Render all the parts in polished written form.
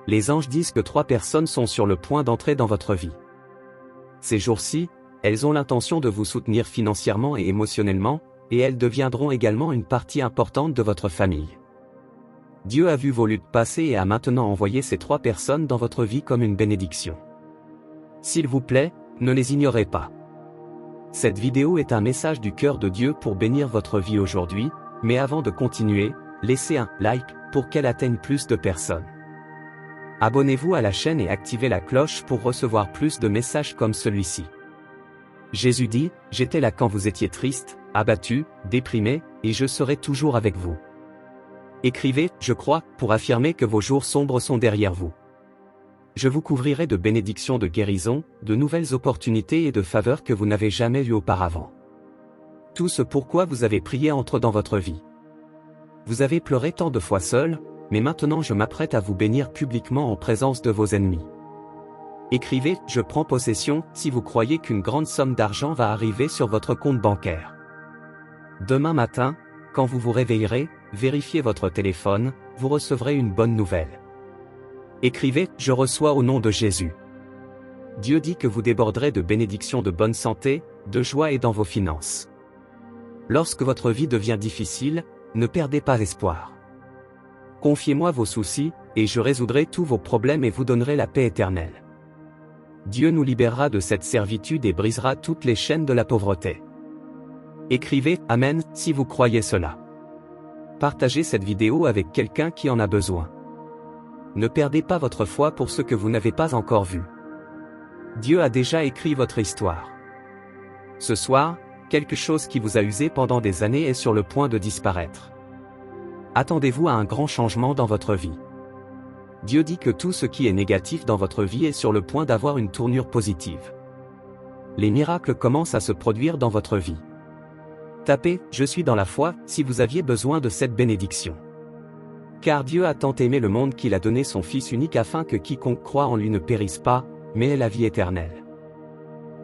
Les anges disent que 3 personnes sont sur le point d'entrer dans votre vie. Ces jours-ci, elles ont l'intention de vous soutenir financièrement et émotionnellement, et elles deviendront également une partie importante de votre famille. Dieu a vu vos luttes passer et a maintenant envoyé ces 3 personnes dans votre vie comme une bénédiction. S'il vous plaît, ne les ignorez pas. Cette vidéo est un message du cœur de Dieu pour bénir votre vie aujourd'hui, mais avant de continuer, laissez un like pour qu'elle atteigne plus de personnes. Abonnez-vous à la chaîne et activez la cloche pour recevoir plus de messages comme celui-ci. Jésus dit, « J'étais là quand vous étiez triste, abattu, déprimé, et je serai toujours avec vous. » Écrivez, je crois, pour affirmer que vos jours sombres sont derrière vous. Je vous couvrirai de bénédictions de guérison, de nouvelles opportunités et de faveurs que vous n'avez jamais eues auparavant. Tout ce pourquoi vous avez prié entre dans votre vie. Vous avez pleuré tant de fois seul, mais maintenant je m'apprête à vous bénir publiquement en présence de vos ennemis. Écrivez, je prends possession, si vous croyez qu'une grande somme d'argent va arriver sur votre compte bancaire. Demain matin, quand vous vous réveillerez, vérifiez votre téléphone, vous recevrez une bonne nouvelle. Écrivez, je reçois au nom de Jésus. Dieu dit que vous déborderez de bénédictions de bonne santé, de joie et dans vos finances. Lorsque votre vie devient difficile, ne perdez pas espoir. Confiez-moi vos soucis, et je résoudrai tous vos problèmes et vous donnerai la paix éternelle. Dieu nous libérera de cette servitude et brisera toutes les chaînes de la pauvreté. Écrivez, Amen, si vous croyez cela. Partagez cette vidéo avec quelqu'un qui en a besoin. Ne perdez pas votre foi pour ce que vous n'avez pas encore vu. Dieu a déjà écrit votre histoire. Ce soir, quelque chose qui vous a usé pendant des années est sur le point de disparaître. Attendez-vous à un grand changement dans votre vie. Dieu dit que tout ce qui est négatif dans votre vie est sur le point d'avoir une tournure positive. Les miracles commencent à se produire dans votre vie. Tapez « Je suis dans la foi » si vous aviez besoin de cette bénédiction. Car Dieu a tant aimé le monde qu'il a donné son Fils unique afin que quiconque croit en lui ne périsse pas, mais ait la vie éternelle.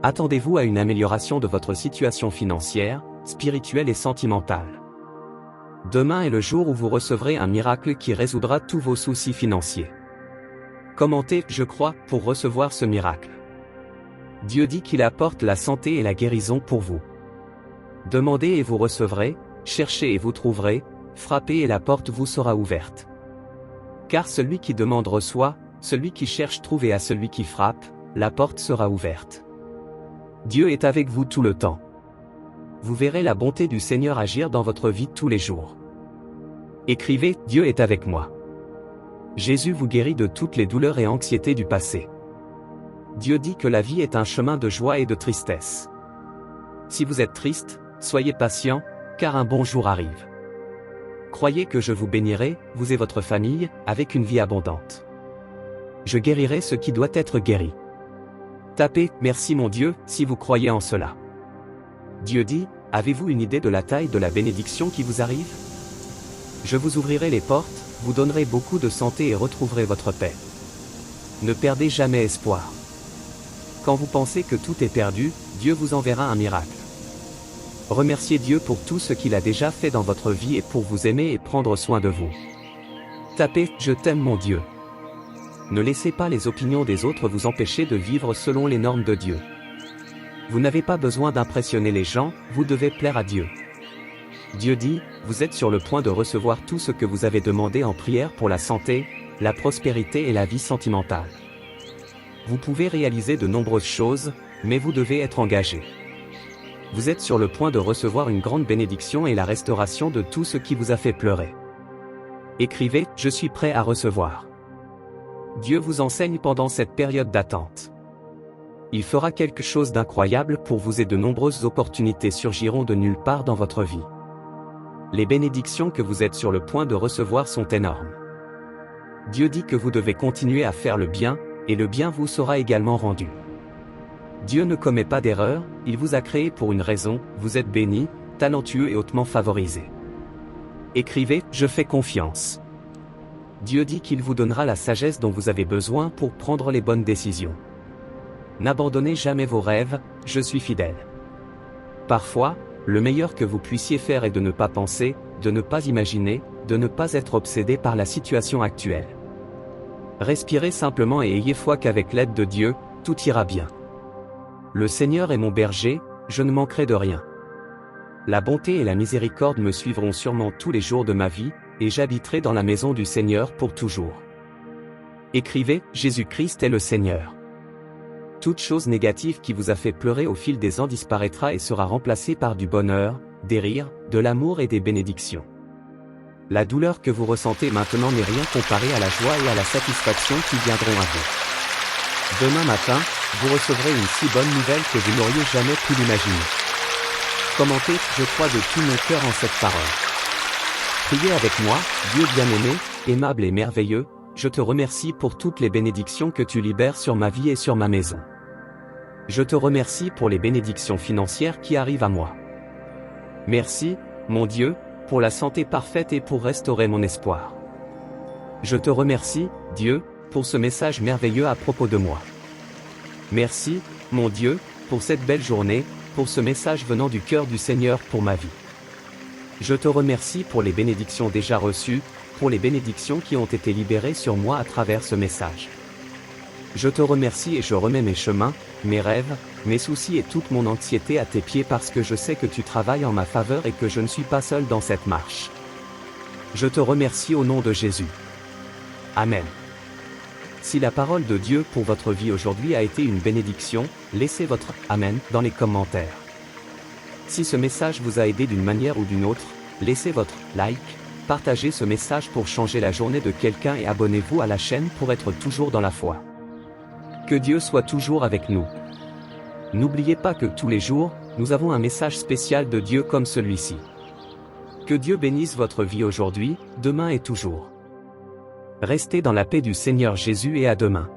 Attendez-vous à une amélioration de votre situation financière, spirituelle et sentimentale. Demain est le jour où vous recevrez un miracle qui résoudra tous vos soucis financiers. Commentez « Je crois » pour recevoir ce miracle. Dieu dit qu'il apporte la santé et la guérison pour vous. Demandez et vous recevrez, cherchez et vous trouverez, frappez et la porte vous sera ouverte. Car celui qui demande reçoit, celui qui cherche trouve et à celui qui frappe, la porte sera ouverte. Dieu est avec vous tout le temps. Vous verrez la bonté du Seigneur agir dans votre vie tous les jours. Écrivez, Dieu est avec moi. Jésus vous guérit de toutes les douleurs et anxiétés du passé. Dieu dit que la vie est un chemin de joie et de tristesse. Si vous êtes triste, soyez patient, car un bon jour arrive. Croyez que je vous bénirai, vous et votre famille, avec une vie abondante. Je guérirai ce qui doit être guéri. Tapez « Merci mon Dieu » si vous croyez en cela. Dieu dit, avez-vous une idée de la taille de la bénédiction qui vous arrive? Je vous ouvrirai les portes, vous donnerai beaucoup de santé et retrouverez votre paix. Ne perdez jamais espoir. Quand vous pensez que tout est perdu, Dieu vous enverra un miracle. Remerciez Dieu pour tout ce qu'il a déjà fait dans votre vie et pour vous aimer et prendre soin de vous. Tapez « Je t'aime mon Dieu ». Ne laissez pas les opinions des autres vous empêcher de vivre selon les normes de Dieu. Vous n'avez pas besoin d'impressionner les gens, vous devez plaire à Dieu. Dieu dit, vous êtes sur le point de recevoir tout ce que vous avez demandé en prière pour la santé, la prospérité et la vie sentimentale. Vous pouvez réaliser de nombreuses choses, mais vous devez être engagé. Vous êtes sur le point de recevoir une grande bénédiction et la restauration de tout ce qui vous a fait pleurer. Écrivez, je suis prêt à recevoir. Dieu vous enseigne pendant cette période d'attente. Il fera quelque chose d'incroyable pour vous et de nombreuses opportunités surgiront de nulle part dans votre vie. Les bénédictions que vous êtes sur le point de recevoir sont énormes. Dieu dit que vous devez continuer à faire le bien, et le bien vous sera également rendu. Dieu ne commet pas d'erreur, il vous a créé pour une raison, vous êtes béni, talentueux et hautement favorisé. Écrivez, je fais confiance. Dieu dit qu'il vous donnera la sagesse dont vous avez besoin pour prendre les bonnes décisions. N'abandonnez jamais vos rêves, je suis fidèle. Parfois, le meilleur que vous puissiez faire est de ne pas penser, de ne pas imaginer, de ne pas être obsédé par la situation actuelle. Respirez simplement et ayez foi qu'avec l'aide de Dieu, tout ira bien. Le Seigneur est mon berger, je ne manquerai de rien. La bonté et la miséricorde me suivront sûrement tous les jours de ma vie, et j'habiterai dans la maison du Seigneur pour toujours. Écrivez, Jésus-Christ est le Seigneur. Toute chose négative qui vous a fait pleurer au fil des ans disparaîtra et sera remplacée par du bonheur, des rires, de l'amour et des bénédictions. La douleur que vous ressentez maintenant n'est rien comparée à la joie et à la satisfaction qui viendront à vous. Demain matin, vous recevrez une si bonne nouvelle que vous n'auriez jamais pu l'imaginer. Commentez, je crois de tout mon cœur en cette parole. Priez avec moi, Dieu bien-aimé, aimable et merveilleux, je te remercie pour toutes les bénédictions que tu libères sur ma vie et sur ma maison. Je te remercie pour les bénédictions financières qui arrivent à moi. Merci, mon Dieu, pour la santé parfaite et pour restaurer mon espoir. Je te remercie, Dieu, pour ce message merveilleux à propos de moi. Merci, mon Dieu, pour cette belle journée, pour ce message venant du cœur du Seigneur pour ma vie. Je te remercie pour les bénédictions déjà reçues, pour les bénédictions qui ont été libérées sur moi à travers ce message. Je te remercie et je remets mes chemins, mes rêves, mes soucis et toute mon anxiété à tes pieds parce que je sais que tu travailles en ma faveur et que je ne suis pas seul dans cette marche. Je te remercie au nom de Jésus. Amen. Si la parole de Dieu pour votre vie aujourd'hui a été une bénédiction, laissez votre « Amen » dans les commentaires. Si ce message vous a aidé d'une manière ou d'une autre, laissez votre « like », partagez ce message pour changer la journée de quelqu'un et abonnez-vous à la chaîne pour être toujours dans la foi. Que Dieu soit toujours avec nous. N'oubliez pas que tous les jours, nous avons un message spécial de Dieu comme celui-ci. Que Dieu bénisse votre vie aujourd'hui, demain et toujours. Restez dans la paix du Seigneur Jésus et à demain.